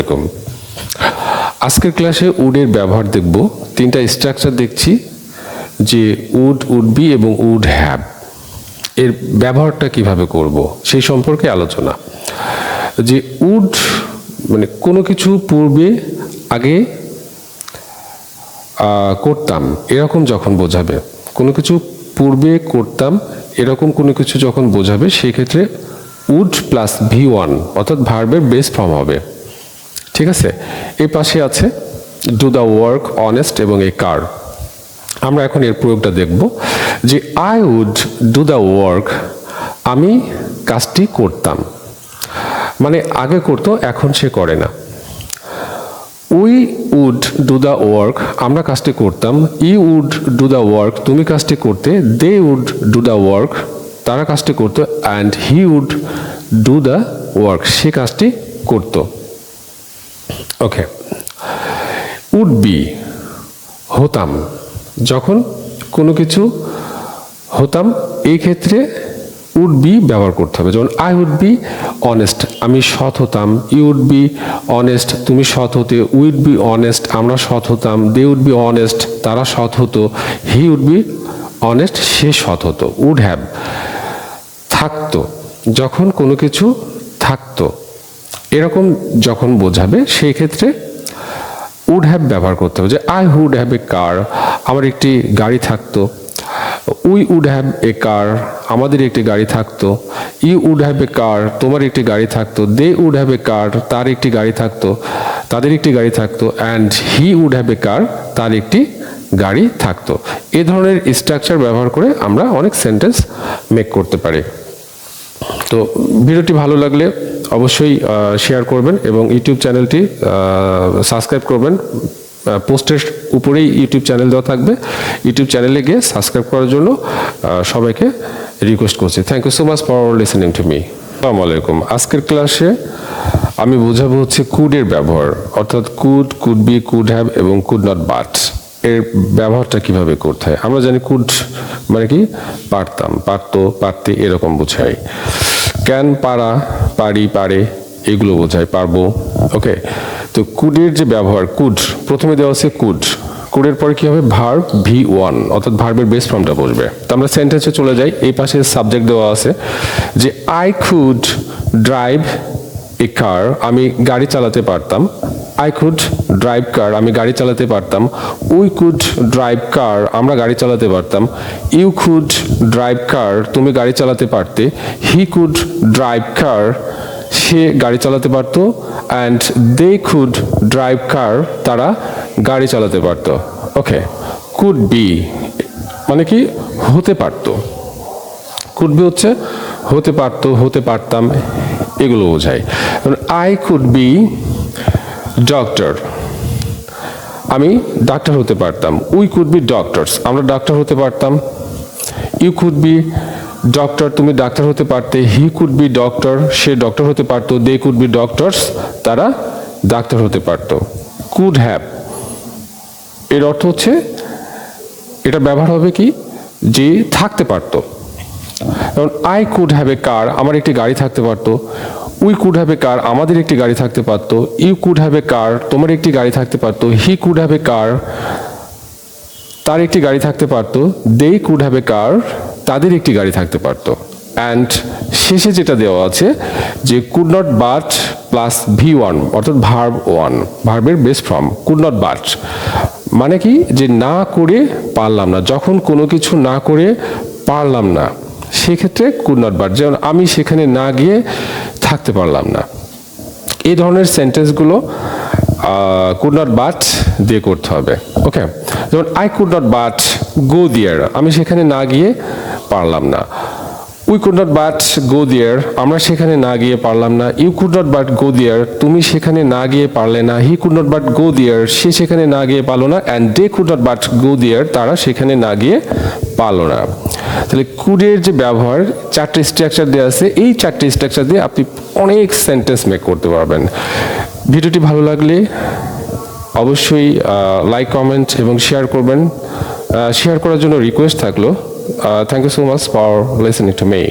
এরকম আজকের ক্লাসে উডের ব্যবহার দেখব। তিনটা স্ট্রাকচার দেখছি যে উড, উড বি এবং উড হ্যাভ, এর ব্যবহারটা কিভাবে করব সেই সম্পর্কে আলোচনা। যে উড মানে কোনো কিছু পূর্বে আগে করতাম এরকম যখন বোঝাবে, কোনো কিছু পূর্বে করতাম এরকম কোনো কিছু যখন বোঝাবে, সেই ক্ষেত্রে উড প্লাস V1 অর্থাৎ ভার্বের বেস ফর্ম হবে। ঠিক আছে, এই পাশে আছে ডু দ্য ওয়ার্ক, অনেস্ট এবং এ কার। আমরা এখন এর প্রয়োগটা দেখব যে I would do the work, আমি কাজটি করতাম, মানে আগে করতো এখন সে করে না। We would do the work, আমরা কাজটি করতাম। ই উড ডু দ্য ওয়ার্ক, তুমি কাজটি করতে। They would do the work, তারা কাজটি করতো। And he would do the work, সে কাজটি করত। ওকে, উড বি হতাম, যখন কোনো কিছু হতাম এই ক্ষেত্রে উড বি ব্যবহার করতে হবে। যেমন আই উড বি অনেস্ট, আমি সৎ হতাম। ইউ উড বি অনেস্ট, তুমি সৎ হতে। উইড বি অনেস্ট, আমরা সৎ হতাম। দে উড বি অনেস্ট, তারা সৎ হতো। হি উড বি অনেস্ট, সে সৎ হতো। উড হ্যাভ থাকতো, যখন কোনো কিছু থাকতো এরকম যখন বোঝাবে সেই ক্ষেত্রে উড হ্যাভ ব্যবহার করতে হবে। যে আই উড হ্যাভ এ কার, আমার একটি গাড়ি থাকতো। উই উড হ্যাভ এ কার, আমাদের একটি গাড়ি থাকতো। ইউ উড হ্যাভ এ কার, তোমার একটি গাড়ি থাকতো। They would have a car, তার একটি গাড়ি থাকতো, তাদের একটি গাড়ি থাকতো। And he would have a car, তার একটি গাড়ি থাকতো। এ ধরনের স্ট্রাকচার ব্যবহার করে আমরা অনেক সেন্টেন্স মেক করতে পারি। তো ভিডিওটি ভালো লাগলে অবশ্যই শেয়ার করবেন এবং ইউটিউব চ্যানেলটি সাবস্ক্রাইব করবেন। পোস্টের উপরেই ইউটিউব চ্যানেল দেওয়া থাকবে, ইউটিউব চ্যানেলে গিয়ে সাবস্ক্রাইব করার জন্য সবাইকে রিকোয়েস্ট করছি। Thank you so much for listening to me. আসসালামু আলাইকুম। আজকের ক্লাসে আমি বোঝাবো হচ্ছে কুডের ব্যবহার, অর্থাৎ could, could be, could have এবং কুড নট বাট, এর ব্যবহারটা কিভাবে করতে হয়। আমরা জানি কুড মানে কি পারতাম, পারতো, পারতে এরকম বোঝায়। ক্যান পারা, পারি, পারে এগুলো বোঝায়, পারবো। ওকে, তো কুডের যে ব্যবহার, কুড প্রথমে দেওয়া আছে কুড, কুডের পরে কি হবে ভার্ব V1 অর্থাৎ ভার্বের বেস ফর্মটা বসবে। তো আমরা সেন্টেন্সে চলে যাই। এই পাশে সাবজেক্ট দেওয়া আছে যে আই কুড ড্রাইভ এ কার, আমি গাড়ি চালাতে পারতাম। আই কুড ড্রাইভ কার, আমি গাড়ি চালাতে পারতাম। উই কুড ড্রাইভ কার, আমরা গাড়ি চালাতে পারতাম। ইউ কুড ড্রাইভ কার, তুমি গাড়ি চালাতে পারতে। হি কুড ড্রাইভ কার, সে গাড়ি চালাতে পারত। And they could drive car, তারা গাড়ি চালাতে পারত। ওকে, কুড বি মানে কি হতে পারত। কুড বি হচ্ছে হতে পারত, হতে পারতাম এগুলো বোঝায়। আই কুড বি ডক্টর, আমি ডাক্তার হতে পারতাম। উই কুড বি ডক্টরস, আমরা ডাক্তার হতে পারতাম। ইউ কুড বি ডক্টর, তুমি ডাক্তার হতে পারতে। He could be doctor, say doctor হতে পারতো। দে কুড বি ডক্টরস, তারা ডাক্তার হতে পারতো। কুড হ্যাভ এর অর্থ হচ্ছে এটা ব্যবহার হবে কি যে থাকতে পারতো। যেমন আই কুড হ্যাভ এ কার, আমার একটি গাড়ি থাকতে পারতো। উই কুড হ্যাভ এ কার, আমাদের একটি গাড়ি থাকতে পারতো। ইউ কুড হ্যাভ এ কার, তোমার একটি গাড়ি থাকতে পারতো। He could have a car, তার একটি গাড়ি থাকতে পারতো। দে কুড হ্যাভ এ কার, তাদের একটি গাড়ি থাকতে পারতো। অ্যান্ড শেষে যেটা দেওয়া আছে যে could not but plus V1 অর্থাৎ ভার্ব 1, ভার্বের base form could not but মানে কি যে না করে পারলাম না, যখন কোনো কিছু না করে পারলাম না সেক্ষেত্রে কুড নট বাট। যেমন আমি সেখানে না গিয়ে থাকতে পারলাম না, এই ধরনের সেন্টেন্সগুলো কুড নট বাট দিয়ে করতে হবে। ওকে, যেমন I could not but go there, আমি সেখানে না গিয়ে পারলাম না। We could not but go there, আমরা সেখানে না গিয়ে পারলাম না। You could not but go there, তুমি সেখানে না গিয়ে পারলে না। He could not but go there, সে সেখানে না গিয়ে পারলো না। And they could not but go there, তারা সেখানে না গিয়ে পারলো না। তাহলে কুডের যে ব্যবহার, চারটে স্ট্রাকচার দেওয়া আছে, এই চারটে স্ট্রাকচার দিয়ে আপনি অনেক সেন্টেন্স মেক করতে পারবেন। ভিডিওটি ভালো লাগলে অবশ্যই লাইক, কমেন্ট এবং শেয়ার করবেন। শেয়ার করার জন্য রিকোয়েস্ট থাকলো। Thank you so much for listening to me.